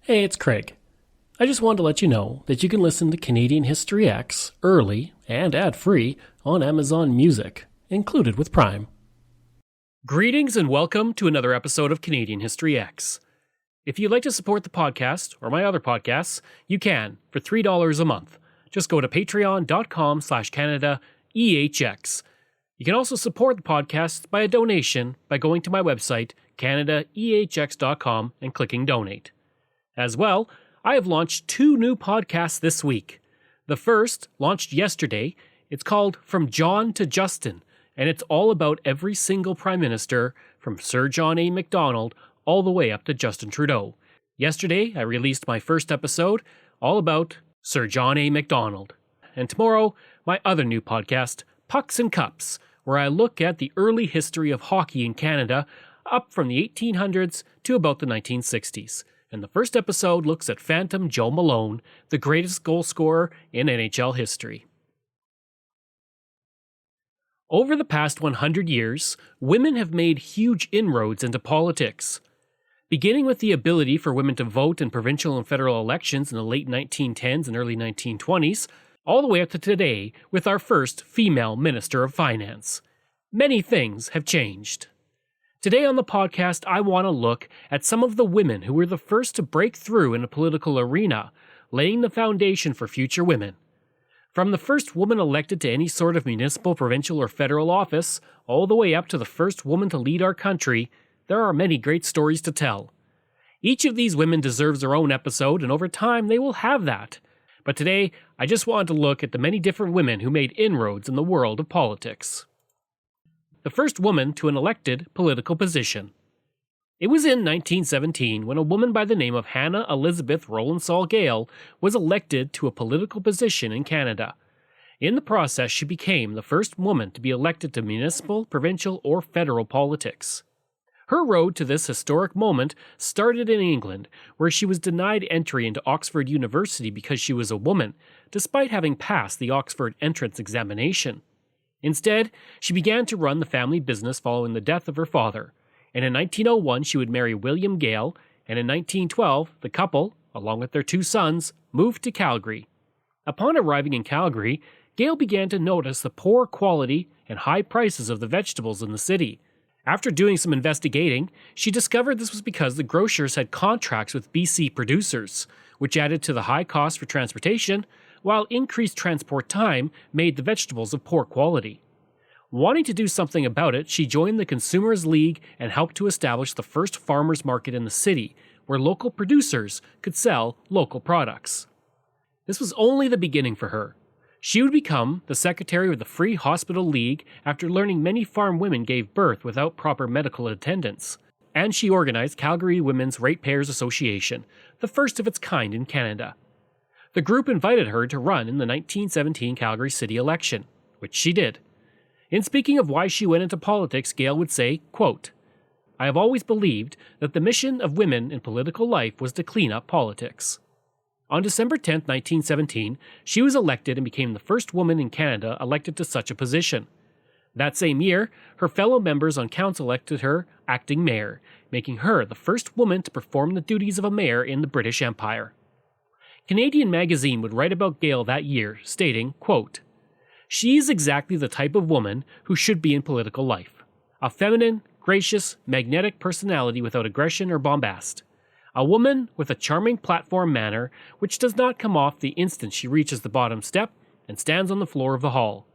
Hey, it's Craig. I just wanted to let you know that you can listen to Canadian History X early and ad-free on Amazon Music, included with Prime. Greetings and welcome to another episode of Canadian History X. If you'd like to support the podcast or my other podcasts, you can for $3 a month. Just go to patreon.com/CanadaEHX. You can also support the podcast by a donation by going to my website, CanadaEHX.com, and clicking Donate. As well, I have launched 2 new podcasts this week. The first, launched yesterday, it's called From John to Justin, and it's all about every single Prime Minister, from Sir John A. Macdonald all the way up to Justin Trudeau. Yesterday, I released my first episode, all about Sir John A. Macdonald. And tomorrow, my other new podcast, Pucks and Cups, where I look at the early history of hockey in Canada, up from the 1800s to about the 1960s. And the first episode looks at Phantom Joe Malone, the greatest goal scorer in NHL history. Over the past 100 years, women have made huge inroads into politics. Beginning with the ability for women to vote in provincial and federal elections in the late 1910s and early 1920s, all the way up to today with our first female Minister of Finance. Many things have changed. Today on the podcast, I want to look at some of the women who were the first to break through in a political arena, laying the foundation for future women. From the first woman elected to any sort of municipal, provincial, or federal office, all the way up to the first woman to lead our country, there are many great stories to tell. Each of these women deserves their own episode, and over time they will have that. But today, I just wanted to look at the many different women who made inroads in the world of politics. The first woman to an elected political position. It was in 1917 when a woman by the name of Hannah Elizabeth Rowland Gale was elected to a political position in Canada. In the process, she became the first woman to be elected to municipal, provincial, or federal politics. Her road to this historic moment started in England, where she was denied entry into Oxford University because she was a woman, despite having passed the Oxford entrance examination. Instead, she began to run the family business following the death of her father, and in 1901 she would marry William Gale, and in 1912 the couple, along with their 2 sons, moved to Calgary. Upon arriving in Calgary, Gale began to notice the poor quality and high prices of the vegetables in the city. After doing some investigating, she discovered this was because the grocers had contracts with BC producers, which added to the high cost for transportation, while increased transport time made the vegetables of poor quality. Wanting to do something about it, she joined the Consumers League and helped to establish the first farmers market in the city, where local producers could sell local products. This was only the beginning for her. She would become the secretary of the Free Hospital League after learning many farm women gave birth without proper medical attendance, and she organized Calgary Women's Ratepayers Association, the first of its kind in Canada. The group invited her to run in the 1917 Calgary City election, which she did. In speaking of why she went into politics, Gale would say, quote, "I have always believed that the mission of women in political life was to clean up politics." On December 10, 1917, she was elected and became the first woman in Canada elected to such a position. That same year, her fellow members on council elected her acting mayor, making her the first woman to perform the duties of a mayor in the British Empire. Canadian Magazine would write about Gale that year, stating, quote, "She is exactly the type of woman who should be in political life. A feminine, gracious, magnetic personality without aggression or bombast. A woman with a charming platform manner which does not come off the instant she reaches the bottom step and stands on the floor of the hall.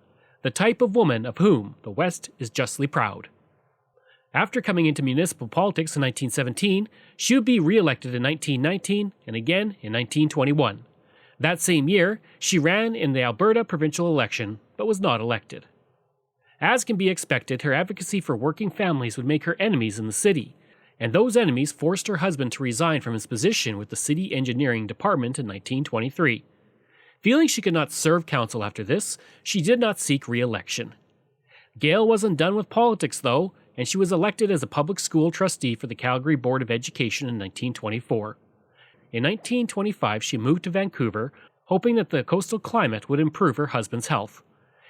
The type of woman of whom the West is justly proud." After coming into municipal politics in 1917, she would be re-elected in 1919 and again in 1921. That same year, she ran in the Alberta provincial election, but was not elected. As can be expected, her advocacy for working families would make her enemies in the city, and those enemies forced her husband to resign from his position with the city engineering department in 1923. Feeling she could not serve council after this, she did not seek re-election. Gale wasn't done with politics, though, and she was elected as a public school trustee for the Calgary Board of Education in 1924. In 1925, she moved to Vancouver, hoping that the coastal climate would improve her husband's health.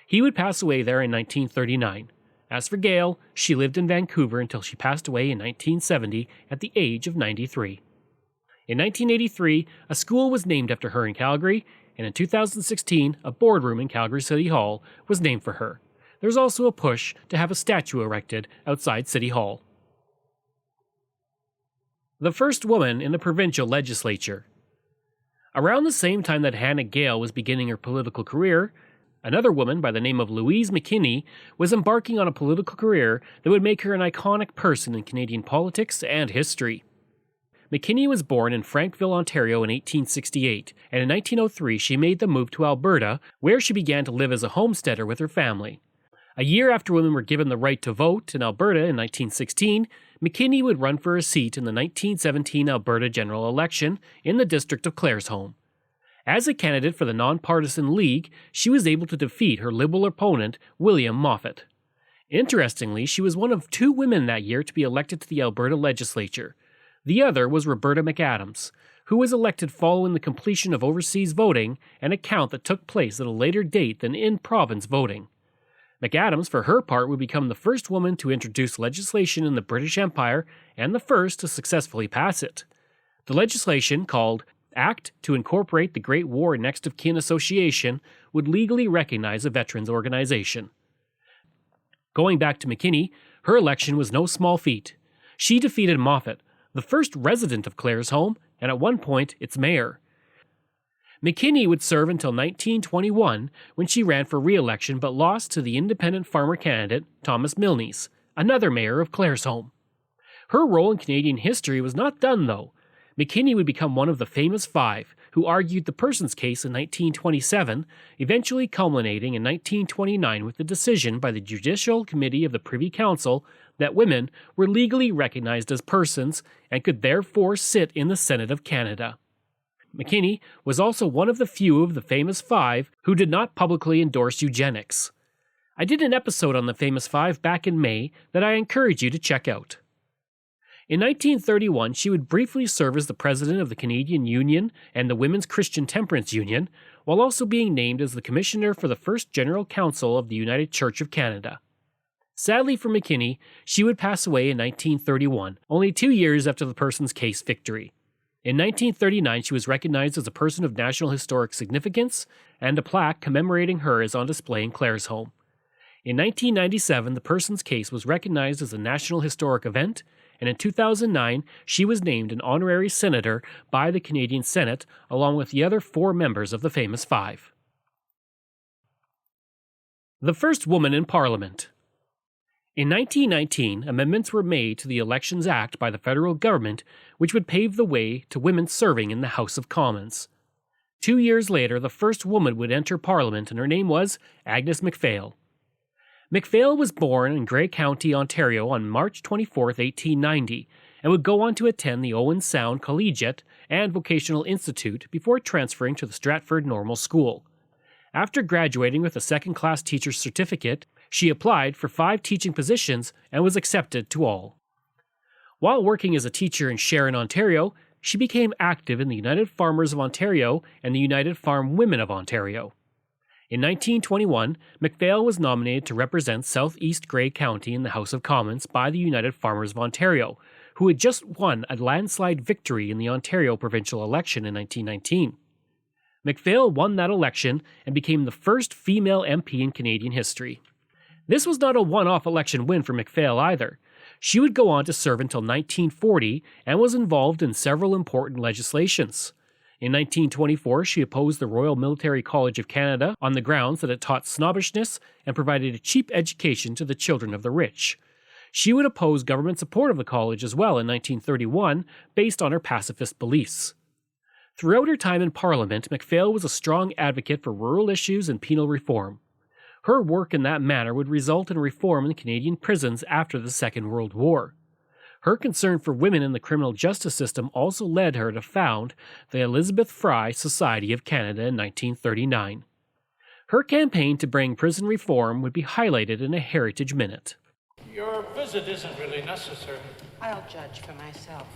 He would pass away there in 1939. As for Gale, she lived in Vancouver until she passed away in 1970 at the age of 93. In 1983, a school was named after her in Calgary, and in 2016, a boardroom in Calgary City Hall was named for her. There's also a push to have a statue erected outside City Hall. The first woman in the provincial legislature. Around the same time that Hannah Gale was beginning her political career, another woman by the name of Louise McKinney was embarking on a political career that would make her an iconic person in Canadian politics and history. McKinney was born in Frankville, Ontario in 1868, and in 1903 she made the move to Alberta, where she began to live as a homesteader with her family. A year after women were given the right to vote in Alberta in 1916, McKinney would run for a seat in the 1917 Alberta general election in the district of Claresholm. As a candidate for the Nonpartisan League, she was able to defeat her Liberal opponent, William Moffat. Interestingly, she was one of 2 women that year to be elected to the Alberta legislature. The other was Roberta McAdams, who was elected following the completion of overseas voting, an account that took place at a later date than in-province voting. McAdams, for her part, would become the first woman to introduce legislation in the British Empire and the first to successfully pass it. The legislation, called Act to Incorporate the Great War Next of Kin Association, would legally recognize a veterans organization. Going back to McKinney, her election was no small feat. She defeated Moffat, the first resident of Claresholm, and at one point its mayor. McKinney would serve until 1921, when she ran for re-election but lost to the independent farmer candidate Thomas Milnes, another mayor of Claresholm. Her role in Canadian history was not done, though. McKinney would become one of the famous 5 who argued the Persons case in 1927, eventually culminating in 1929 with the decision by the Judicial Committee of the Privy Council that women were legally recognized as persons and could therefore sit in the Senate of Canada. McKinney was also one of the few of the famous 5 who did not publicly endorse eugenics. I did an episode on the famous 5 back in May that I encourage you to check out. In 1931, she would briefly serve as the president of the Canadian Union and the Women's Christian Temperance Union, while also being named as the commissioner for the First General Council of the United Church of Canada. Sadly for McKinney, she would pass away in 1931, only 2 years after the Persons case victory. In 1939, she was recognized as a person of national historic significance, and a plaque commemorating her is on display in Claresholm. In 1997, the Persons case was recognized as a national historic event, and in 2009, she was named an honorary senator by the Canadian Senate, along with the other 4 members of the famous 5. The first woman in Parliament. In 1919, amendments were made to the Elections Act by the federal government, which would pave the way to women serving in the House of Commons. 2 years later, the first woman would enter Parliament, and her name was Agnes MacPhail. MacPhail was born in Grey County, Ontario on March 24, 1890, and would go on to attend the Owen Sound Collegiate and Vocational Institute before transferring to the Stratford Normal School. After graduating with a second-class teacher's certificate, she applied for 5 teaching positions and was accepted to all. While working as a teacher in Sharon, Ontario, she became active in the United Farmers of Ontario and the United Farm Women of Ontario. In 1921, MacPhail was nominated to represent Southeast Grey County in the House of Commons by the United Farmers of Ontario, who had just won a landslide victory in the Ontario provincial election in 1919. MacPhail won that election and became the first female MP in Canadian history. This was not a one-off election win for MacPhail either. She would go on to serve until 1940 and was involved in several important legislations. In 1924, she opposed the Royal Military College of Canada on the grounds that it taught snobbishness and provided a cheap education to the children of the rich. She would oppose government support of the college as well in 1931, based on her pacifist beliefs. Throughout her time in Parliament, MacPhail was a strong advocate for rural issues and penal reform. Her work in that manner would result in reform in Canadian prisons after the Second World War. Her concern for women in the criminal justice system also led her to found the Elizabeth Fry Society of Canada in 1939. Her campaign to bring prison reform would be highlighted in a Heritage Minute. Your visit isn't really necessary. I'll judge for myself.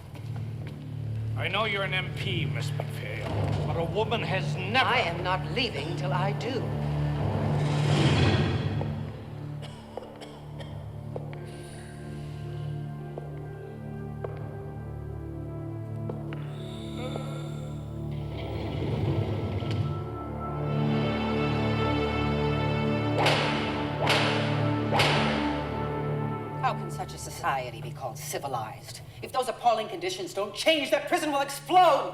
I know you're an MP, Miss MacPhail, but a woman has never... I am not leaving till I do. can such a society be called civilized? If those appalling conditions don't change, that prison will explode!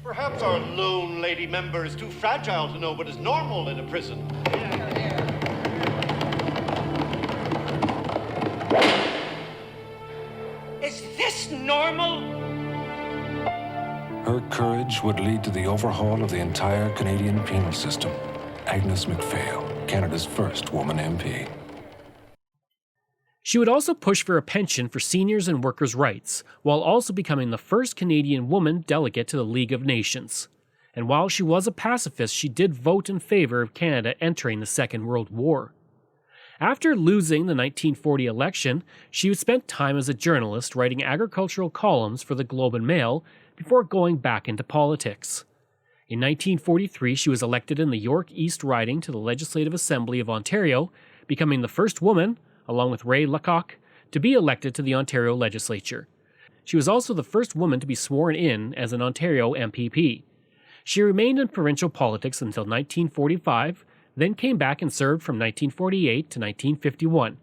Perhaps our lone lady member is too fragile to know what is normal in a prison. Is this normal? Her courage would lead to the overhaul of the entire Canadian penal system. Agnes MacPhail, Canada's first woman MP. She would also push for a pension for seniors and workers' rights, while also becoming the first Canadian woman delegate to the League of Nations. And while she was a pacifist, she did vote in favor of Canada entering the Second World War. After losing the 1940 election, she spent time as a journalist writing agricultural columns for the Globe and Mail before going back into politics. In 1943, she was elected in the York East riding to the Legislative Assembly of Ontario, becoming the first woman, along with Ray Lecoq, to be elected to the Ontario legislature. She was also the first woman to be sworn in as an Ontario MPP. She remained in provincial politics until 1945, then came back and served from 1948 to 1951,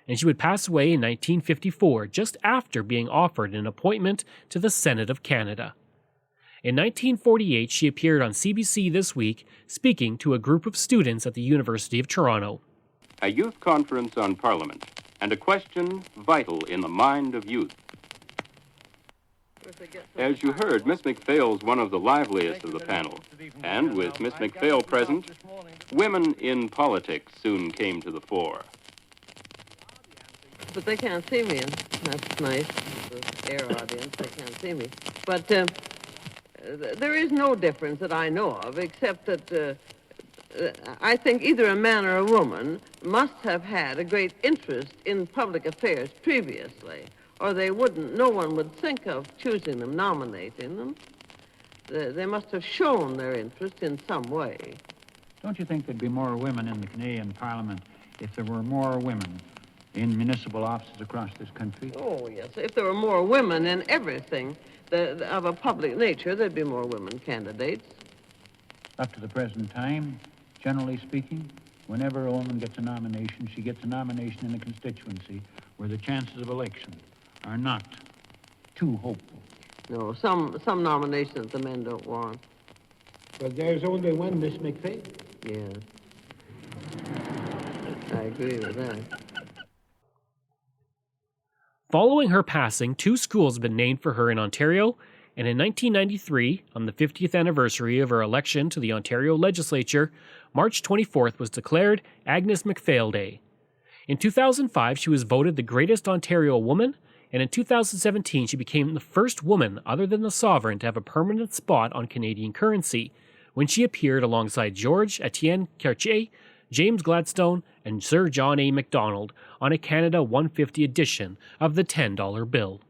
and she would pass away in 1954 just after being offered an appointment to the Senate of Canada. In 1948, she appeared on CBC This Week speaking to a group of students at the University of Toronto. A youth conference on Parliament, and a question vital in the mind of youth. As you heard, Miss MacPhail's one of the liveliest of the panel, and with Miss MacPhail present, women in politics soon came to the fore. But they can't see me, and that's nice. The air audience, they can't see me. But there is no difference that I know of, except that I think either a man or a woman must have had a great interest in public affairs previously, or no one would think of choosing them, nominating them. They must have shown their interest in some way. Don't you think there'd be more women in the Canadian Parliament if there were more women in municipal offices across this country? Oh, yes. If there were more women in everything of a public nature, there'd be more women candidates. Up to the present time, generally speaking, whenever a woman gets a nomination, she gets a nomination in a constituency where the chances of election are not too hopeful. No, some nominations the men don't want. But there's only one Miss MacPhail. Yes. I agree with that. Following her passing, 2 schools have been named for her in Ontario, and in 1993, on the 50th anniversary of her election to the Ontario legislature, March 24th was declared Agnes MacPhail Day. In 2005, she was voted the greatest Ontario woman, and in 2017, she became the first woman other than the sovereign to have a permanent spot on Canadian currency, when she appeared alongside George Etienne Cartier, James Gladstone, and Sir John A. Macdonald on a Canada 150 edition of the $10 bill.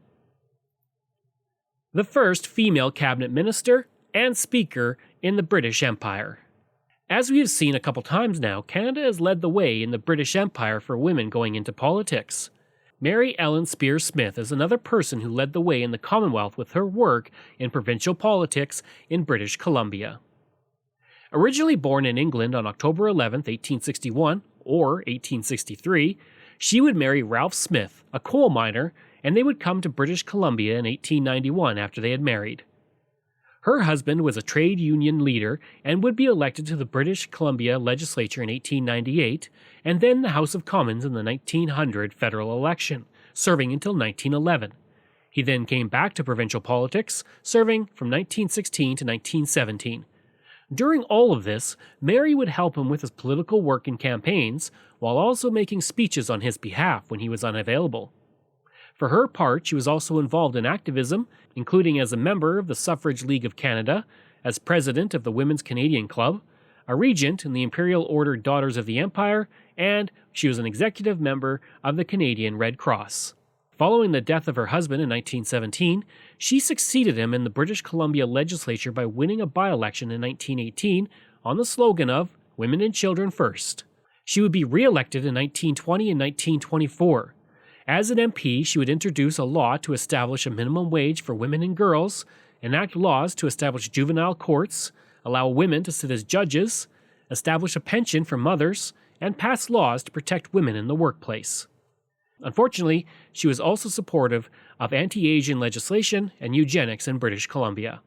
The first female cabinet minister and speaker in the British Empire. As we have seen a couple times now, Canada has led the way in the British Empire for women going into politics. Mary Ellen Spears Smith is another person who led the way in the Commonwealth with her work in provincial politics in British Columbia. Originally born in England on October 11, 1861, or 1863, she would marry Ralph Smith, a coal miner, and they would come to British Columbia in 1891 after they had married. Her husband was a trade union leader and would be elected to the British Columbia legislature in 1898, and then the House of Commons in the 1900 federal election, serving until 1911. He then came back to provincial politics, serving from 1916 to 1917. During all of this, Mary would help him with his political work and campaigns, while also making speeches on his behalf when he was unavailable. For her part, she was also involved in activism, including as a member of the Suffrage League of Canada, as president of the Women's Canadian Club, a regent in the Imperial Order Daughters of the Empire, and she was an executive member of the Canadian Red Cross. Following the death of her husband in 1917, she succeeded him in the British Columbia legislature by winning a by-election in 1918 on the slogan of Women and Children First. She would be re-elected in 1920 and 1924. As an MP, she would introduce a law to establish a minimum wage for women and girls, enact laws to establish juvenile courts, allow women to sit as judges, establish a pension for mothers, and pass laws to protect women in the workplace. Unfortunately, she was also supportive of anti-Asian legislation and eugenics in British Columbia.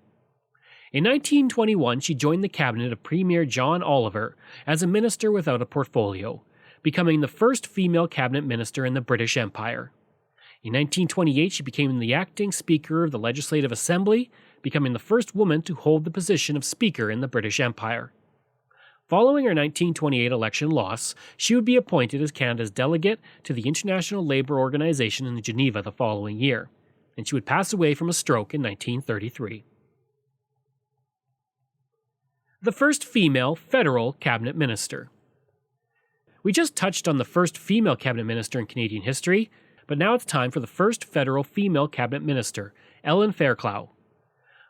In 1921, she joined the cabinet of Premier John Oliver as a minister without a portfolio, becoming the first female cabinet minister in the British Empire. In 1928, she became the acting Speaker of the Legislative Assembly, becoming the first woman to hold the position of Speaker in the British Empire. Following her 1928 election loss, she would be appointed as Canada's delegate to the International Labour Organization in Geneva the following year, and she would pass away from a stroke in 1933. The first female federal cabinet minister. We just touched on the first female cabinet minister in Canadian history, but now it's time for the first federal female cabinet minister, Ellen Fairclough.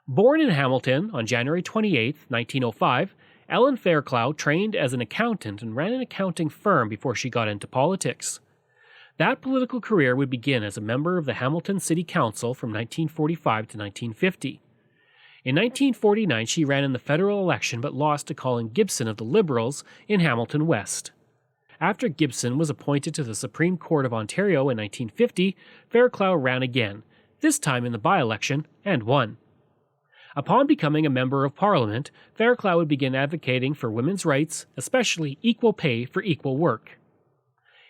Born in Hamilton on January 28, 1905, Ellen Fairclough trained as an accountant and ran an accounting firm before she got into politics. That political career would begin as a member of the Hamilton City Council from 1945 to 1950. In 1949, she ran in the federal election but lost to Colin Gibson of the Liberals in Hamilton West. After Gibson was appointed to the Supreme Court of Ontario in 1950, Fairclough ran again, this time in the by-election, and won. Upon becoming a member of Parliament, Fairclough would begin advocating for women's rights, especially equal pay for equal work.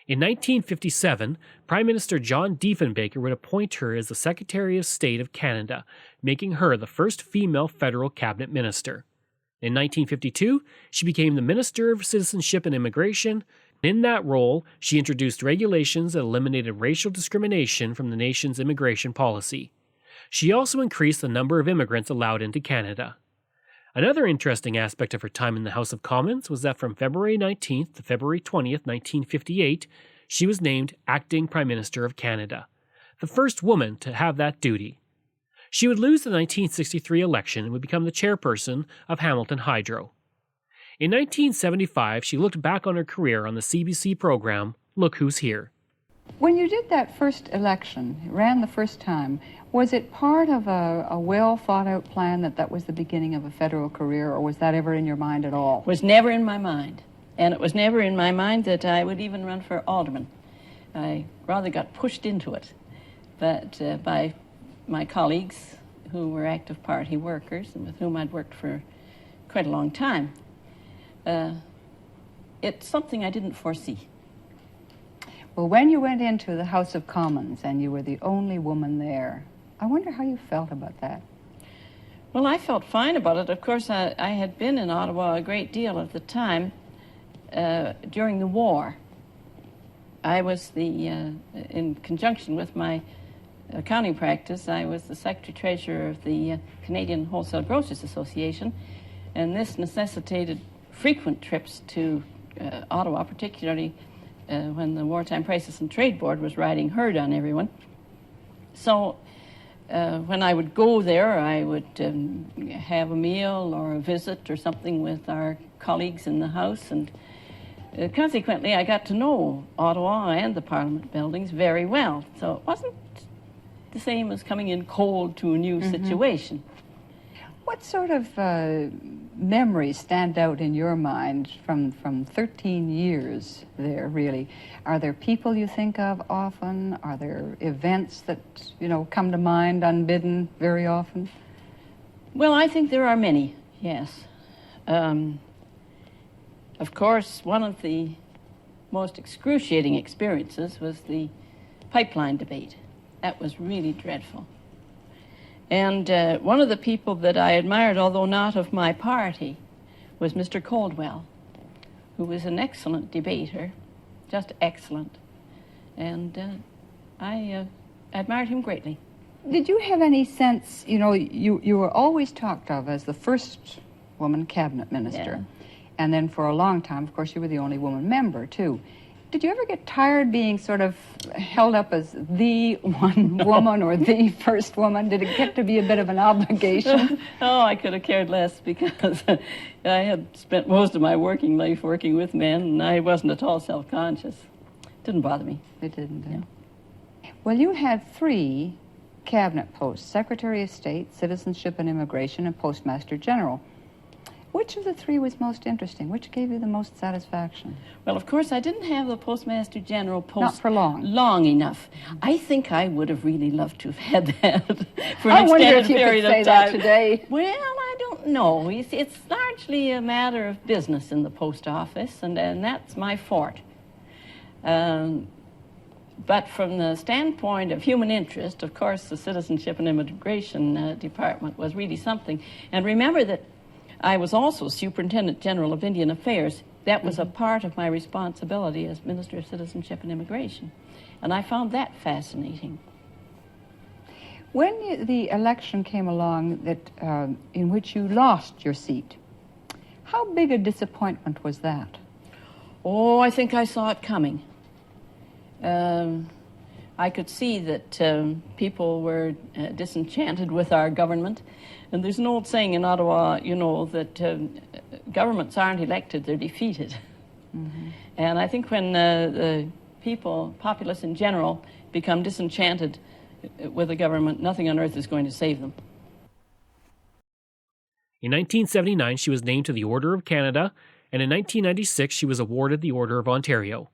In 1957, Prime Minister John Diefenbaker would appoint her as the Secretary of State of Canada, making her the first female federal cabinet minister. In 1952, she became the Minister of Citizenship and Immigration. In that role, she introduced regulations that eliminated racial discrimination from the nation's immigration policy. She also increased the number of immigrants allowed into Canada. Another interesting aspect of her time in the House of Commons was that from February 19th to February 20th, 1958, she was named Acting Prime Minister of Canada, the first woman to have that duty. She would lose the 1963 election and would become the chairperson of Hamilton Hydro. In 1975, she looked back on her career on the CBC program, Look Who's Here. When you did that first election, ran the first time, was it part of a well-thought-out plan that was the beginning of a federal career, or was that ever in your mind at all? It was never in my mind. And it was never in my mind that I would even run for alderman. I rather got pushed into it, but by my colleagues who were active party workers and with whom I'd worked for quite a long time. It's something I didn't foresee. Well, when you went into the House of Commons and you were the only woman there, I wonder how you felt about that. Well, I felt fine about it. Of course, I had been in Ottawa a great deal at the time during the war. I was in conjunction with my accounting practice, I was the Secretary-Treasurer of the Canadian Wholesale Grocers Association, and this necessitated frequent trips to Ottawa, particularly when the Wartime Prices and Trade Board was riding herd on everyone. So when I would go there, I would have a meal or a visit or something with our colleagues in the House, and consequently I got to know Ottawa and the Parliament buildings very well. So it wasn't the same as coming in cold to a new situation. What sort of memories stand out in your mind from 13 years there, really? Are there people you think of often? Are there events that, come to mind unbidden very often? Well, I think there are many, yes. Of course, one of the most excruciating experiences was the pipeline debate. That was really dreadful. And one of the people that I admired, although not of my party, was Mr. Caldwell, who was an excellent debater, just excellent. And I admired him greatly. Did you have any sense, you were always talked of as the first woman cabinet minister. Yeah. And then for a long time, of course, you were the only woman member, too. Did you ever get tired being sort of held up as the one woman or the first woman? Did it get to be a bit of an obligation? Oh, I could have cared less because I had spent most of my working life working with men, and I wasn't at all self-conscious. It didn't bother me. It didn't, yeah. Well, you had 3 cabinet posts: Secretary of State, Citizenship and Immigration, and Postmaster General. Which of the three was most interesting? Which gave you the most satisfaction? Well, of course, I didn't have the Postmaster General post Not for long. Long enough. I think I would have really loved to have had that for I an wonder extended if you period could say of time. that today. Well, I don't know. You see, it's largely a matter of business in the post office, and that's my forte. But from the standpoint of human interest, of course, the Citizenship and Immigration Department was really something. And remember that I was also Superintendent General of Indian Affairs. That was a part of my responsibility as Minister of Citizenship and Immigration. And I found that fascinating. When the election came along that in which you lost your seat, how big a disappointment was that? Oh, I think I saw it coming. I could see that people were disenchanted with our government. And there's an old saying in Ottawa, you know, that governments aren't elected, they're defeated. Mm-hmm. And I think when the populace in general, become disenchanted with the government, nothing on earth is going to save them. In 1979, she was named to the Order of Canada, and in 1996, she was awarded the Order of Ontario.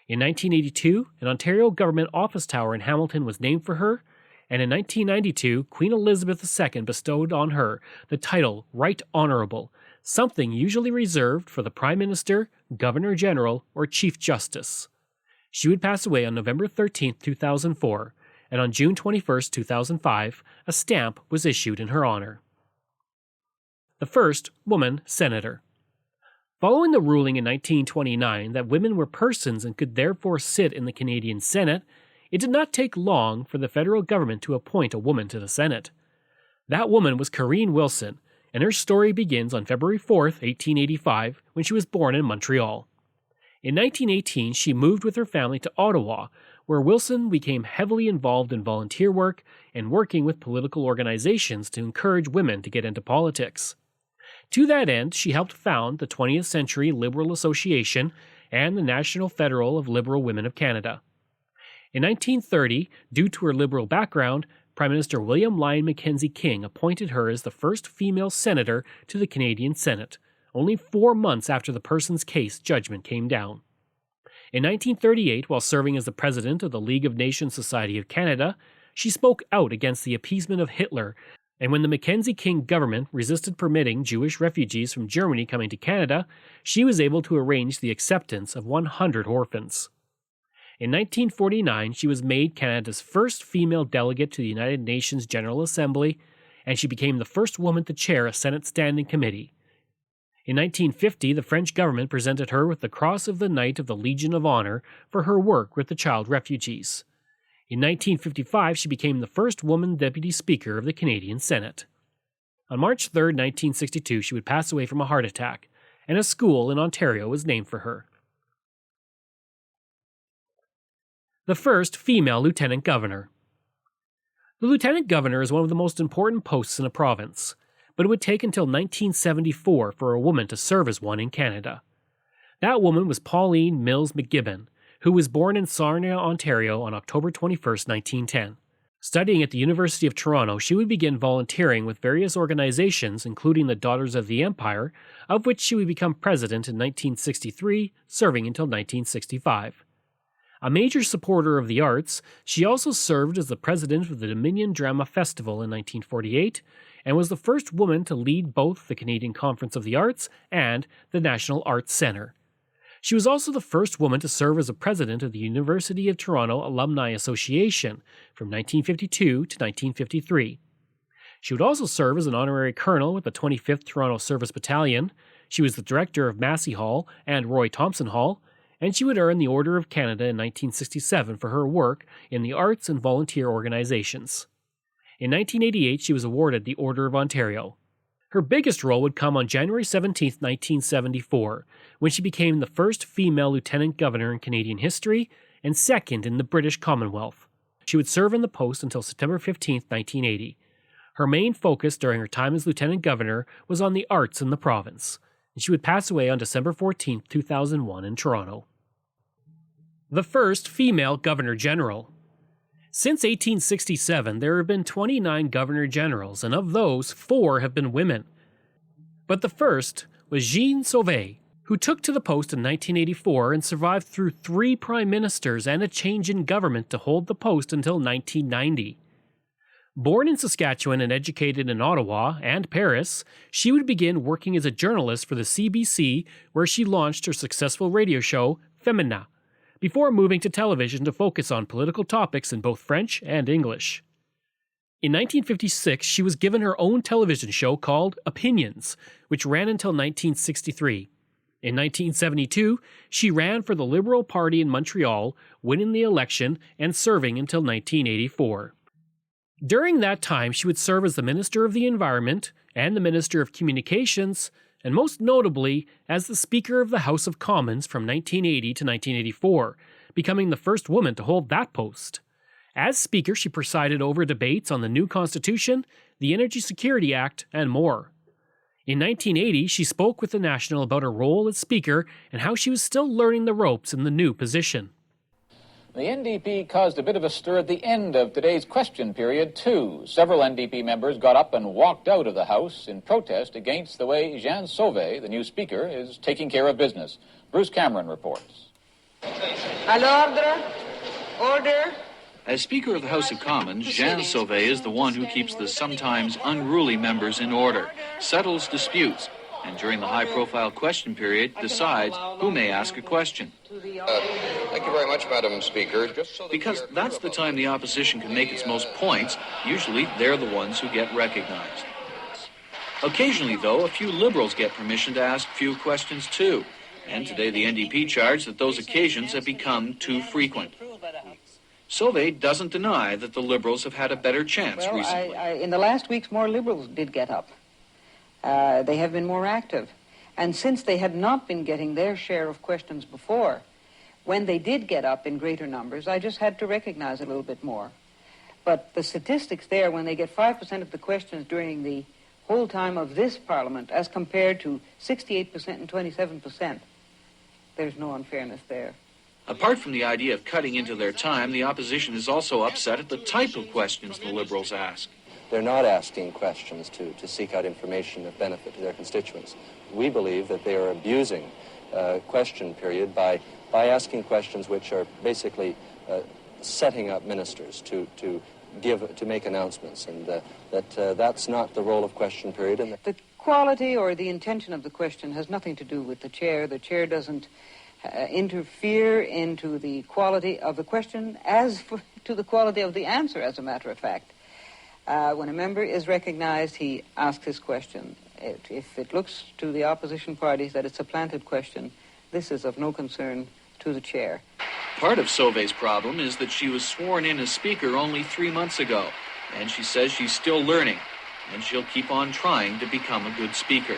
In 1982, an Ontario government office tower in Hamilton was named for her, and in 1992, Queen Elizabeth II bestowed on her the title Right Honourable, something usually reserved for the Prime Minister, Governor-General, or Chief Justice. She would pass away on November 13, 2004, and on June 21, 2005, a stamp was issued in her honour. The first woman senator. Following the ruling in 1929 that women were persons and could therefore sit in the Canadian Senate, it did not take long for the federal government to appoint a woman to the Senate. That woman was Corrine Wilson, and her story begins on February 4, 1885, when she was born in Montreal. In 1918, she moved with her family to Ottawa, where Wilson became heavily involved in volunteer work and working with political organizations to encourage women to get into politics. To that end, she helped found the 20th Century Liberal Association and the National Federal of Liberal Women of Canada. In 1930, due to her liberal background, Prime Minister William Lyon Mackenzie King appointed her as the first female senator to the Canadian Senate, only 4 months after the Persons Case judgment came down. In 1938, while serving as the president of the League of Nations Society of Canada, she spoke out against the appeasement of Hitler, and when the Mackenzie King government resisted permitting Jewish refugees from Germany coming to Canada, she was able to arrange the acceptance of 100 orphans. In 1949, she was made Canada's first female delegate to the United Nations General Assembly, and she became the first woman to chair a Senate Standing Committee. In 1950, the French government presented her with the Cross of the Knight of the Legion of Honor for her work with the child refugees. In 1955, she became the first woman Deputy Speaker of the Canadian Senate. On March 3, 1962, she would pass away from a heart attack, and a school in Ontario was named for her. The first female lieutenant governor. The lieutenant governor is one of the most important posts in a province, but it would take until 1974 for a woman to serve as one in Canada. That woman was Pauline Mills McGibbon, who was born in Sarnia, Ontario on October 21, 1910. Studying at the University of Toronto, she would begin volunteering with various organizations, including the Daughters of the Empire, of which she would become president in 1963, serving until 1965. A major supporter of the arts, she also served as the president of the Dominion Drama Festival in 1948 and was the first woman to lead both the Canadian Conference of the Arts and the National Arts Centre. She was also the first woman to serve as a president of the University of Toronto Alumni Association from 1952 to 1953. She would also serve as an honorary colonel with the 25th Toronto Service Battalion. She was the director of Massey Hall and Roy Thompson Hall, and she would earn the Order of Canada in 1967 for her work in the arts and volunteer organizations. In 1988, she was awarded the Order of Ontario. Her biggest role would come on January 17, 1974, when she became the first female lieutenant governor in Canadian history and second in the British Commonwealth. She would serve in the post until September 15, 1980. Her main focus during her time as lieutenant governor was on the arts in the province, and she would pass away on December 14, 2001 in Toronto. The first female Governor-General. Since 1867, there have been 29 Governor-Generals, and of those, 4 have been women. But the first was Jean Sauvé, who took to the post in 1984 and survived through 3 prime ministers and a change in government to hold the post until 1990. Born in Saskatchewan and educated in Ottawa and Paris, she would begin working as a journalist for the CBC, where she launched her successful radio show, Femina, before moving to television to focus on political topics in both French and English. In 1956, she was given her own television show called Opinions, which ran until 1963. In 1972, she ran for the Liberal Party in Montreal, winning the election and serving until 1984. During that time, she would serve as the Minister of the Environment and the Minister of Communications, and most notably as the Speaker of the House of Commons from 1980 to 1984, becoming the first woman to hold that post. As Speaker, she presided over debates on the new Constitution, the Energy Security Act, and more. In 1980, she spoke with the National about her role as Speaker and how she was still learning the ropes in the new position. The NDP caused a bit of a stir at the end of today's question period, too. Several NDP members got up and walked out of the House in protest against the way Jean Sauvé, the new Speaker, is taking care of business. Bruce Cameron reports. À l'ordre. Order. As Speaker of the House of Commons, Jean Sauvé is the one who keeps the sometimes unruly members in order, settles disputes, and during the high-profile question period, decides who may ask a question. Thank you very much, Madam Speaker. Because that's the time the opposition can make its most points. Usually, they're the ones who get recognized. Occasionally, though, a few Liberals get permission to ask few questions, too. And today the NDP charged that those occasions have become too frequent. Sauvé doesn't deny that the Liberals have had a better chance recently. In the last weeks, more Liberals did get up. They have been more active. And since they had not been getting their share of questions before, when they did get up in greater numbers, I just had to recognize a little bit more. But the statistics there, when they get 5% of the questions during the whole time of this Parliament, as compared to 68% and 27%, there's no unfairness there. Apart from the idea of cutting into their time, the opposition is also upset at the type of questions the Liberals ask. They're not asking questions to seek out information of benefit to their constituents. We believe that they are abusing question period by asking questions which are basically setting up ministers to make announcements, and that's not the role of question period. And the quality or the intention of the question has nothing to do with the chair. The chair doesn't interfere into the quality of the question to the quality of the answer, as a matter of fact. When a member is recognized, he asks his question. If it looks to the opposition parties that it's a planted question, this is of no concern to the chair. Part of Sauvé's problem is that she was sworn in as Speaker only 3 months ago, and she says she's still learning, and she'll keep on trying to become a good Speaker.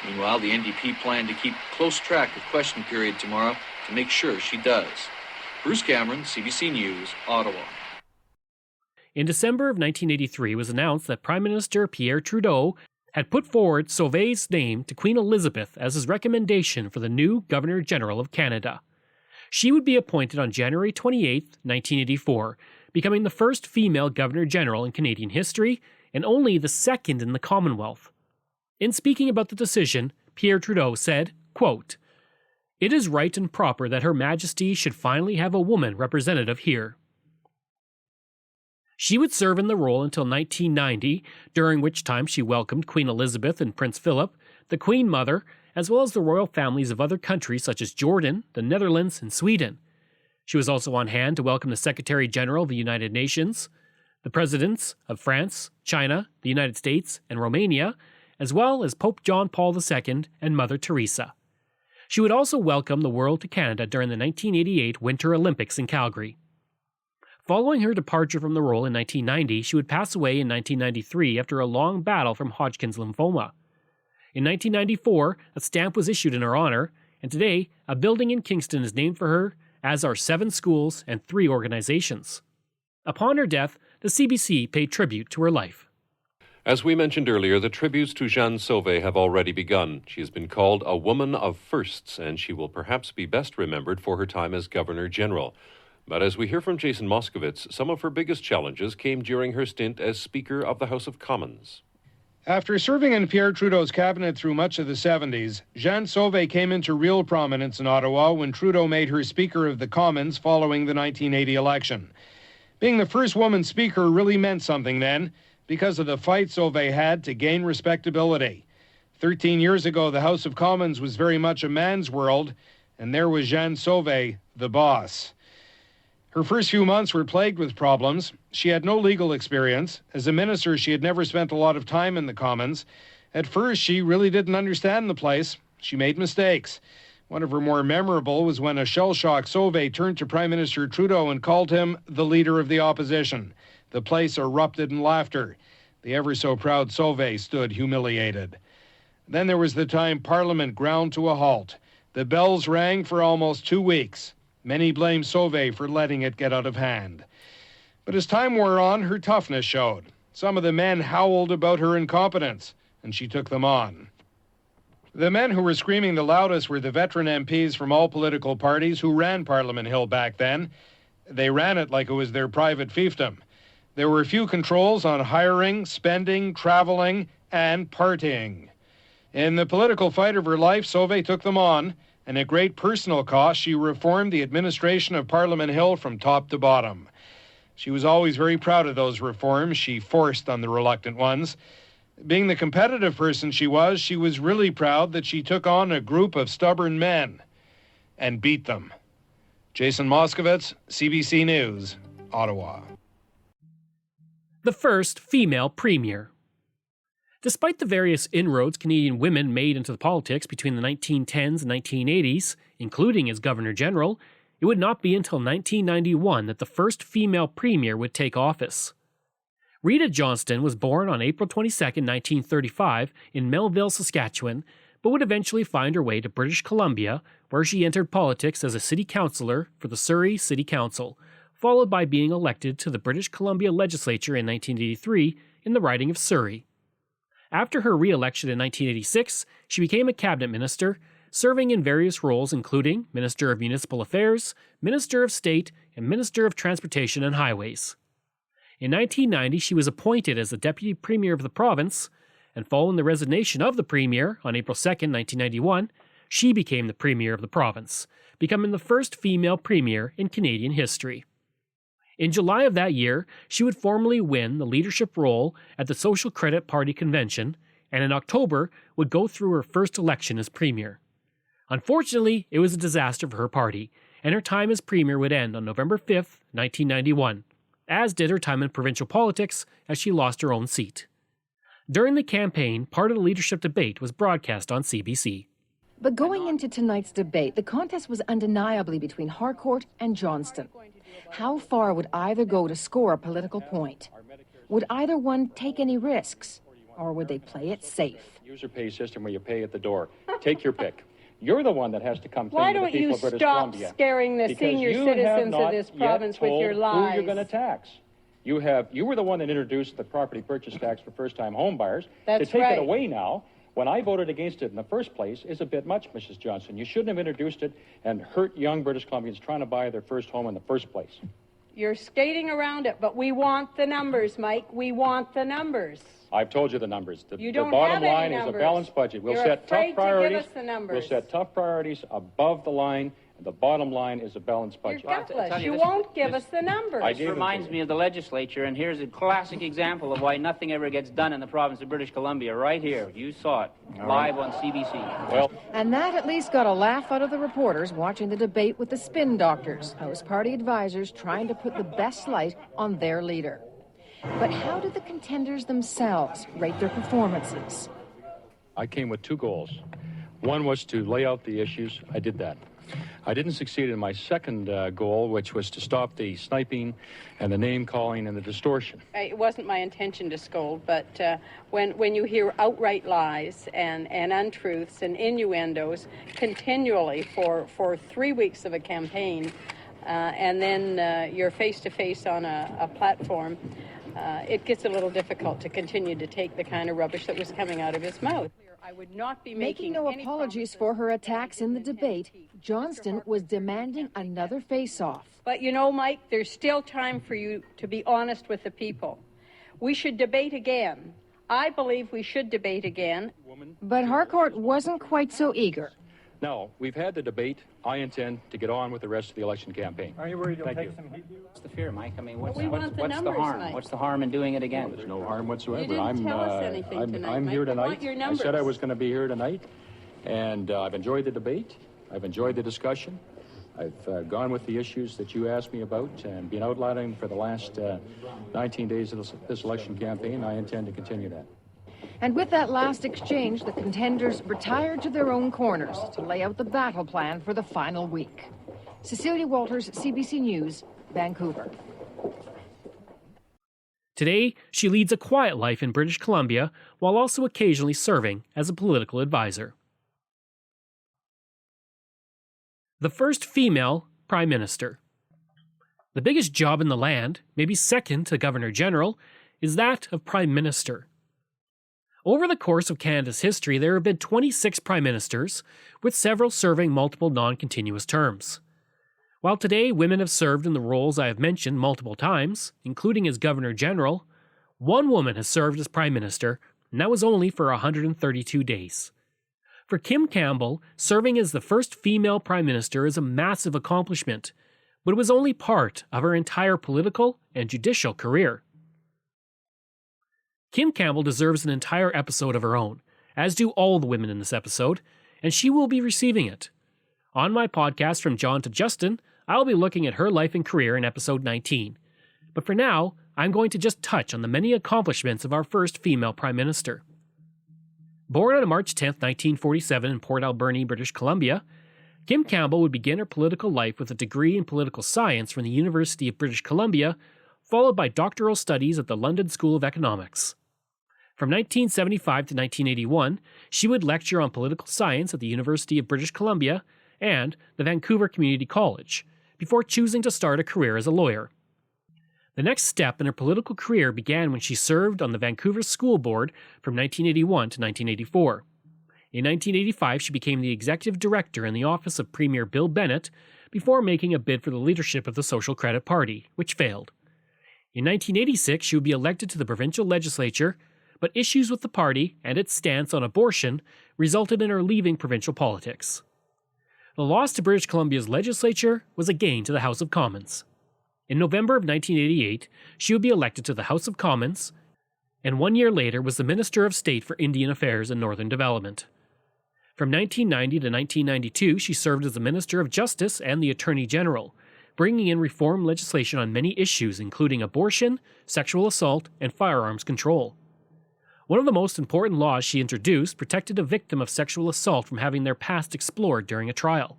Meanwhile, the NDP plan to keep close track of question period tomorrow to make sure she does. Bruce Cameron, CBC News, Ottawa. In December of 1983, it was announced that Prime Minister Pierre Trudeau had put forward Sauvé's name to Queen Elizabeth as his recommendation for the new Governor-General of Canada. She would be appointed on January 28, 1984, becoming the first female Governor-General in Canadian history and only the second in the Commonwealth. In speaking about the decision, Pierre Trudeau said, quote, "It is right and proper that Her Majesty should finally have a woman representative here." She would serve in the role until 1990, during which time she welcomed Queen Elizabeth and Prince Philip, the Queen Mother, as well as the royal families of other countries such as Jordan, the Netherlands, and Sweden. She was also on hand to welcome the Secretary General of the United Nations, the Presidents of France, China, the United States, and Romania, as well as Pope John Paul II and Mother Teresa. She would also welcome the world to Canada during the 1988 Winter Olympics in Calgary. Following her departure from the role in 1990, she would pass away in 1993 after a long battle from Hodgkin's lymphoma. In 1994, a stamp was issued in her honor, and today, a building in Kingston is named for her, as are 7 schools and 3 organizations. Upon her death, the CBC paid tribute to her life. As we mentioned earlier, the tributes to Jean Sauvé have already begun. She has been called a woman of firsts, and she will perhaps be best remembered for her time as Governor-General. But as we hear from Jason Moskowitz, some of her biggest challenges came during her stint as Speaker of the House of Commons. After serving in Pierre Trudeau's cabinet through much of the 70s, Jeanne Sauvé came into real prominence in Ottawa when Trudeau made her Speaker of the Commons following the 1980 election. Being the first woman Speaker really meant something then, because of the fight Sauvé had to gain respectability. 13 years ago, the House of Commons was very much a man's world, and there was Jeanne Sauvé, the boss. Her first few months were plagued with problems. She had no legal experience. As a minister, she had never spent a lot of time in the Commons. At first, she really didn't understand the place. She made mistakes. One of her more memorable was when a shell-shocked Sauvé turned to Prime Minister Trudeau and called him the leader of the opposition. The place erupted in laughter. The ever-so-proud Sauvé stood humiliated. Then there was the time Parliament ground to a halt. The bells rang for almost 2 weeks. Many blamed Sauvé for letting it get out of hand. But as time wore on, her toughness showed. Some of the men howled about her incompetence, and she took them on. The men who were screaming the loudest were the veteran MPs from all political parties who ran Parliament Hill back then. They ran it like it was their private fiefdom. There were few controls on hiring, spending, traveling, and partying. In the political fight of her life, Sauvé took them on, and at great personal cost, she reformed the administration of Parliament Hill from top to bottom. She was always very proud of those reforms she forced on the reluctant ones. Being the competitive person she was really proud that she took on a group of stubborn men and beat them. Jason Moskowitz, CBC News, Ottawa. The first female premier. Despite the various inroads Canadian women made into politics between the 1910s and 1980s, including as Governor General, it would not be until 1991 that the first female premier would take office. Rita Johnston was born on April 22, 1935, in Melville, Saskatchewan, but would eventually find her way to British Columbia, where she entered politics as a city councillor for the Surrey City Council, followed by being elected to the British Columbia Legislature in 1983 in the riding of Surrey. After her re-election in 1986, she became a cabinet minister, serving in various roles including Minister of Municipal Affairs, Minister of State, and Minister of Transportation and Highways. In 1990, she was appointed as the Deputy Premier of the province, and following the resignation of the Premier on April 2, 1991, she became the Premier of the province, becoming the first female Premier in Canadian history. In July of that year, she would formally win the leadership role at the Social Credit Party convention, and in October would go through her first election as Premier. Unfortunately, it was a disaster for her party, and her time as Premier would end on November 5, 1991, as did her time in provincial politics as she lost her own seat. During the campaign, part of the leadership debate was broadcast on CBC. But going into tonight's debate, the contest was undeniably between Harcourt and Johnston. How far would either go to score a political point? Would either one take any risks, or would they play it safe? User pay system where you pay at the door. Take your pick. You're the one that has to come Why clean to the don't people you of British stop Columbia. scaring the Because senior you citizens have of not this yet province with told your who lies? you're going to tax. You were the one that introduced the property purchase tax for first-time home buyers. That's to take right. it away now, when I voted against it in the first place, is a bit much, Mrs. Johnson. You shouldn't have introduced it and hurt young British Columbians trying to buy their first home in the first place. You're skating around it, but we want the numbers, Mike. We want the numbers. I've told you the numbers. You The don't bottom have any line is a numbers. balanced budget. We'll You're set tough afraid to give priorities. us the numbers. We'll set tough priorities above the line. And the bottom line is a balanced budget. You're gutless. You won't give us the numbers. This reminds me of the legislature, and here's a classic example of why nothing ever gets done in the province of British Columbia. Right here. You saw it live on CBC. Well, And that at least got a laugh out of the reporters watching the debate with the spin doctors, House Party advisors trying to put the best light on their leader. But how did the contenders themselves rate their performances? I came with two goals. One was to lay out the issues. I did that. I didn't succeed in my second goal, which was to stop the sniping and the name-calling and the distortion. It wasn't my intention to scold, but when you hear outright lies and untruths and innuendos continually for 3 weeks of a campaign, and then you're face-to-face on a platform, it gets a little difficult to continue to take the kind of rubbish that was coming out of his mouth. I would not be Making no apologies for her attacks in the debate, Johnston was demanding another face-off. But you know, Mike, there's still time for you to be honest with the people. We should debate again I believe we should debate again. But Harcourt wasn't quite so eager. Now, we've had the debate. I intend to get on with the rest of the election campaign. Are you worried you'll Thank take you. some heat? What's the fear, Mike? I mean, what's We what's want the the numbers, harm? Mike. What's the harm in doing it again? There's no harm whatsoever. You didn't tell us anything tonight, I'm Mike. here We tonight. want your I said I numbers. was going to be here tonight, and I've enjoyed the debate. I've enjoyed the discussion. I've gone with the issues that you asked me about and been outlining for the last 19 days of this election campaign. I intend to continue that. And with that last exchange, the contenders retired to their own corners to lay out the battle plan for the final week. Cecilia Walters, CBC News, Vancouver. Today, she leads a quiet life in British Columbia while also occasionally serving as a political advisor. The first female Prime Minister. The biggest job in the land, maybe second to Governor General, is that of Prime Minister. Over the course of Canada's history, there have been 26 Prime Ministers, with several serving multiple non-continuous terms. While today women have served in the roles I have mentioned multiple times, including as Governor General, one woman has served as Prime Minister, and that was only for 132 days. For Kim Campbell, serving as the first female Prime Minister is a massive accomplishment, but it was only part of her entire political and judicial career. Kim Campbell deserves an entire episode of her own, as do all the women in this episode, and she will be receiving it. On my podcast From John to Justin, I'll be looking at her life and career in episode 19. But for now, I'm going to just touch on the many accomplishments of our first female Prime Minister. Born on March 10, 1947 in Port Alberni, British Columbia, Kim Campbell would begin her political life with a degree in political science from the University of British Columbia, followed by doctoral studies at the London School of Economics. From 1975 to 1981, she would lecture on political science at the University of British Columbia and the Vancouver Community College, before choosing to start a career as a lawyer. The next step in her political career began when she served on the Vancouver School Board from 1981 to 1984. In 1985, she became the executive director in the office of Premier Bill Bennett before making a bid for the leadership of the Social Credit Party, which failed. In 1986, she would be elected to the provincial legislature, but issues with the party and its stance on abortion resulted in her leaving provincial politics. The loss to British Columbia's legislature was a gain to the House of Commons. In November of 1988, she would be elected to the House of Commons, and 1 year later was the Minister of State for Indian Affairs and Northern Development. From 1990 to 1992, she served as the Minister of Justice and the Attorney General, bringing in reform legislation on many issues including abortion, sexual assault, and firearms control. One of the most important laws she introduced protected a victim of sexual assault from having their past explored during a trial.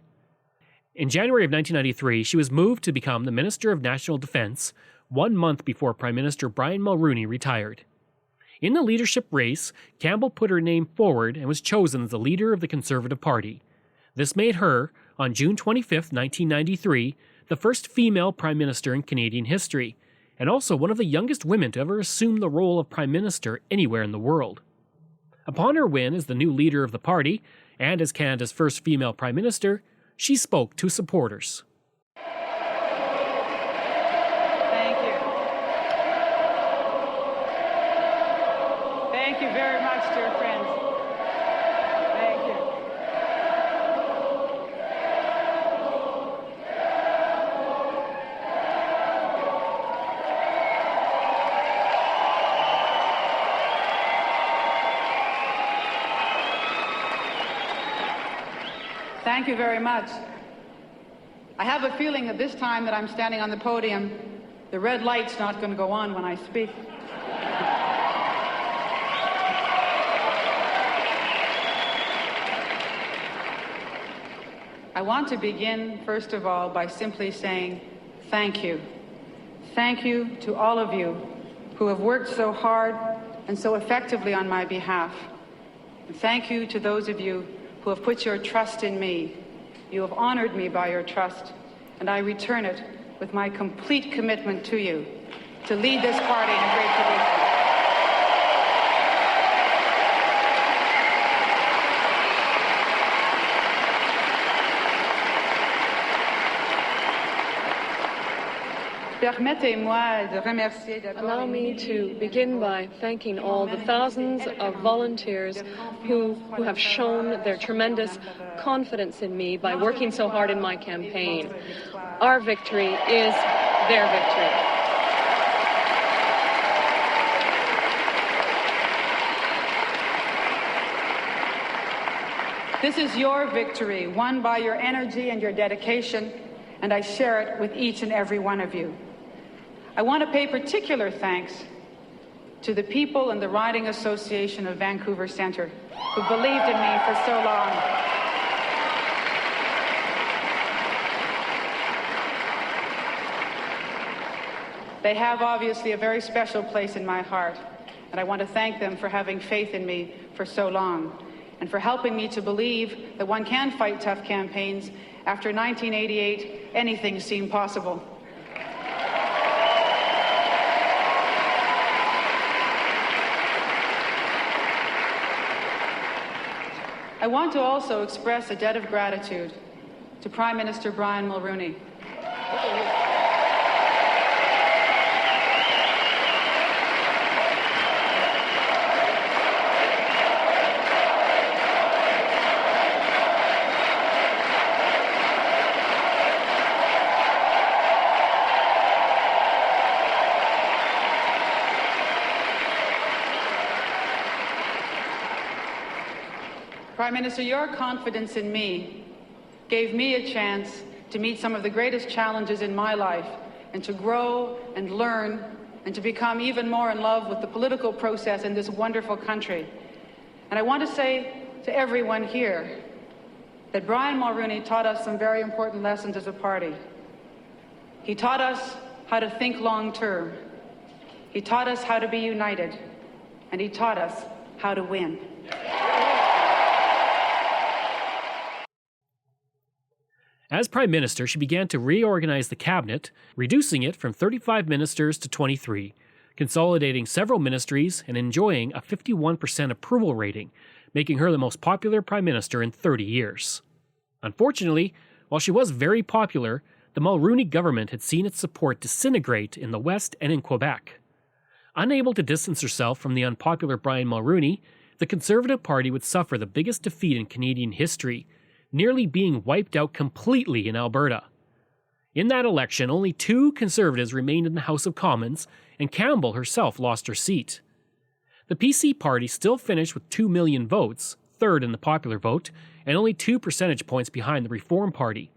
In January of 1993, she was moved to become the Minister of National Defence 1 month before Prime Minister Brian Mulroney retired. In the leadership race, Campbell put her name forward and was chosen as the leader of the Conservative Party. This made her, on June 25, 1993, the first female Prime Minister in Canadian history, and also one of the youngest women to ever assume the role of Prime Minister anywhere in the world. Upon her win as the new leader of the party, and as Canada's first female Prime Minister, she spoke to supporters. Thank you. Thank you very much, dear friends. Thank you. Thank you very much. I have a feeling that this time that I'm standing on the podium, the red light's not going to go on when I speak. I want to begin, first of all, by simply saying thank you. Thank you to all of you who have worked so hard and so effectively on my behalf. And thank you to those of you who have put your trust in me. You have honored me by your trust, and I return it with my complete commitment to you to lead this party in a great direction. Allow me to begin by thanking all the thousands of volunteers who have shown their tremendous confidence in me by working so hard in my campaign. Our victory is their victory. This is your victory, won by your energy and your dedication, and I share it with each and every one of you. I want to pay particular thanks to the people in the Riding Association of Vancouver Centre who believed in me for so long. They have obviously a very special place in my heart, and I want to thank them for having faith in me for so long and for helping me to believe that one can fight tough campaigns. After 1988, anything seemed possible. I want to also express a debt of gratitude to Prime Minister Brian Mulroney. Prime Minister, your confidence in me gave me a chance to meet some of the greatest challenges in my life and to grow and learn and to become even more in love with the political process in this wonderful country. And I want to say to everyone here that Brian Mulroney taught us some very important lessons as a party. He taught us how to think long term. He taught us how to be united. And he taught us how to win. As Prime Minister, she began to reorganize the cabinet, reducing it from 35 ministers to 23, consolidating several ministries and enjoying a 51% approval rating, making her the most popular Prime Minister in 30 years. Unfortunately, while she was very popular, the Mulroney government had seen its support disintegrate in the West and in Quebec. Unable to distance herself from the unpopular Brian Mulroney, the Conservative Party would suffer the biggest defeat in Canadian history, nearly being wiped out completely in Alberta. In that election, only 2 Conservatives remained in the House of Commons, and Campbell herself lost her seat. The PC party still finished with 2 million votes, third in the popular vote, and only 2 percentage points behind the Reform Party.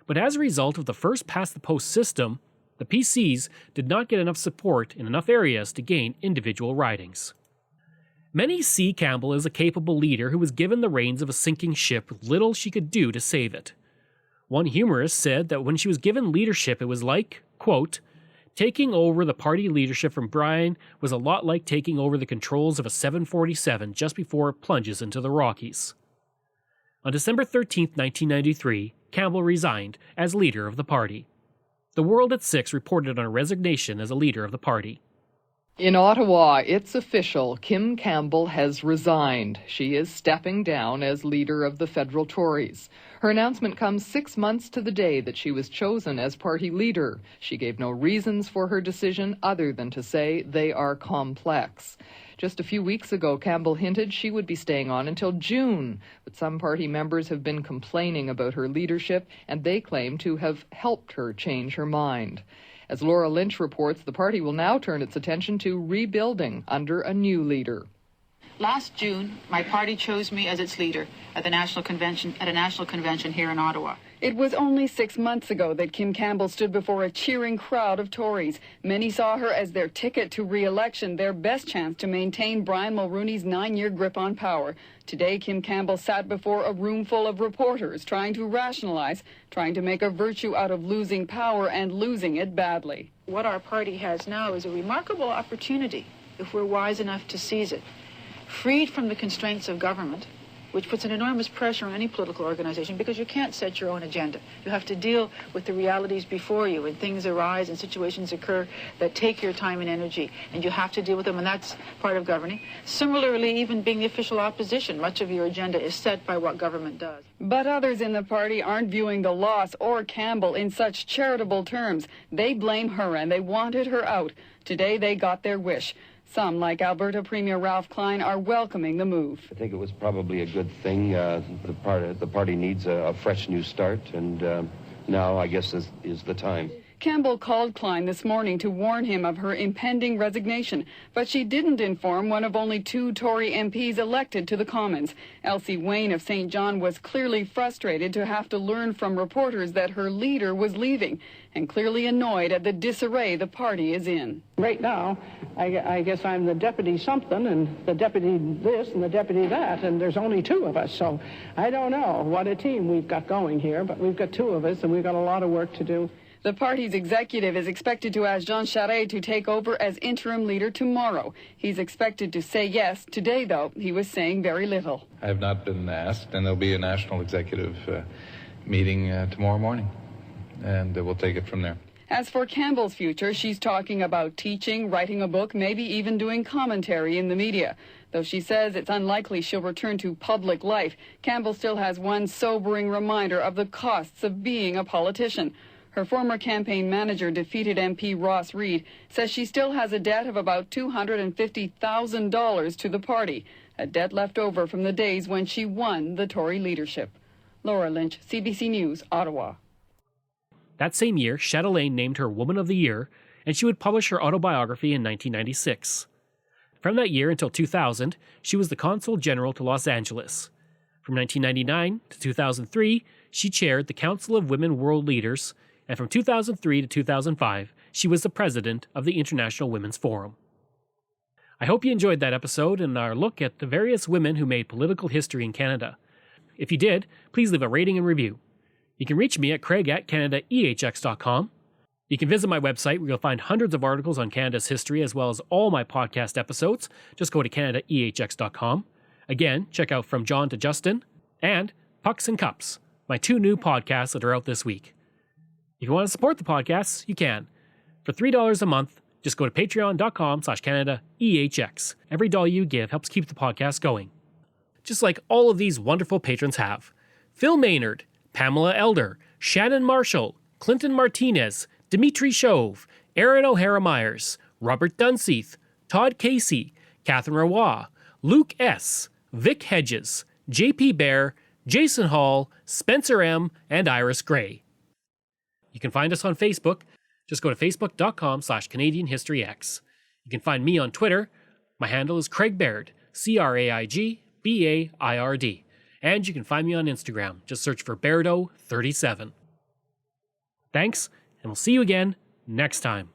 But as a result of the first-past-the-post system, the PCs did not get enough support in enough areas to gain individual ridings. Many see Campbell as a capable leader who was given the reins of a sinking ship with little she could do to save it. One humorist said that when she was given leadership, it was like, quote, taking over the party leadership from Brian was a lot like taking over the controls of a 747 just before it plunges into the Rockies. On December 13, 1993, Campbell resigned as leader of the party. The World at 6 reported on her resignation as a leader of the party. In Ottawa, it's official. Kim Campbell has resigned. She is stepping down as leader of the federal Tories. Her announcement comes 6 months to the day that she was chosen as party leader. She gave no reasons for her decision other than to say they are complex. Just a few weeks ago, Campbell hinted she would be staying on until June, but some party members have been complaining about her leadership, and they claim to have helped her change her mind. As Laura Lynch reports, the party will now turn its attention to rebuilding under a new leader. Last June, my party chose me as its leader at a national convention here in Ottawa. It was only 6 months ago that Kim Campbell stood before a cheering crowd of Tories. Many saw her as their ticket to re-election, their best chance to maintain Brian Mulroney's 9-year grip on power. Today, Kim Campbell sat before a room full of reporters trying to rationalize, trying to make a virtue out of losing power and losing it badly. What our party has now is a remarkable opportunity, if we're wise enough to seize it. Freed from the constraints of government, which puts an enormous pressure on any political organization because you can't set your own agenda. You have to deal with the realities before you, and things arise and situations occur that take your time and energy, and you have to deal with them, and that's part of governing. Similarly, even being the official opposition, much of your agenda is set by what government does. But others in the party aren't viewing the loss or Campbell in such charitable terms. They blame her and they wanted her out. Today they got their wish. Some, like Alberta Premier Ralph Klein, are welcoming the move. I think it was probably a good thing. The party needs a fresh new start, and now I guess is the time. Campbell called Klein this morning to warn him of her impending resignation, but she didn't inform one of only 2 Tory MPs elected to the Commons. Elsie Wayne of St. John was clearly frustrated to have to learn from reporters that her leader was leaving, and clearly annoyed at the disarray the party is in. Right now, I guess I'm the deputy something, and the deputy this, and the deputy that, and there's only 2 of us, so I don't know what a team we've got going here, but we've got 2 of us, and we've got a lot of work to do. The party's executive is expected to ask Jean Charest to take over as interim leader tomorrow. He's expected to say yes. Today, though, he was saying very little. I have not been asked, and there'll be a national executive meeting tomorrow morning, and we'll take it from there. As for Campbell's future, she's talking about teaching, writing a book, maybe even doing commentary in the media. Though she says it's unlikely she'll return to public life, Campbell still has one sobering reminder of the costs of being a politician. Her former campaign manager, defeated MP Ross Reed, says she still has a debt of about $250,000 to the party, a debt left over from the days when she won the Tory leadership. Laura Lynch, CBC News, Ottawa. That same year, Chatelaine named her Woman of the Year, and she would publish her autobiography in 1996. From that year until 2000, she was the Consul General to Los Angeles. From 1999 to 2003, she chaired the Council of Women World Leaders, and from 2003 to 2005, she was the president of the International Women's Forum. I hope you enjoyed that episode and our look at the various women who made political history in Canada. If you did, please leave a rating and review. You can reach me at craig@canadaehx.com. You can visit my website where you'll find hundreds of articles on Canada's history as well as all my podcast episodes. Just go to canadaehx.com. Again, check out From John to Justin and Pucks and Cups, my 2 new podcasts that are out this week. If you want to support the podcasts, you can. For $3 a month, just go to patreon.com/CanadaEHX. Every dollar you give helps keep the podcast going. Just like all of these wonderful patrons have. Phil Maynard, Pamela Elder, Shannon Marshall, Clinton Martinez, Dimitri Chauve, Aaron O'Hara Myers, Robert Dunseith, Todd Casey, Catherine Roy, Luke S., Vic Hedges, JP Bear, Jason Hall, Spencer M., and Iris Gray. You can find us on Facebook. Just go to facebook.com/CanadianHistoryX. You can find me on Twitter. My handle is Craig Baird, CraigBaird. And you can find me on Instagram. Just search for Bairdo37. Thanks, and we'll see you again next time.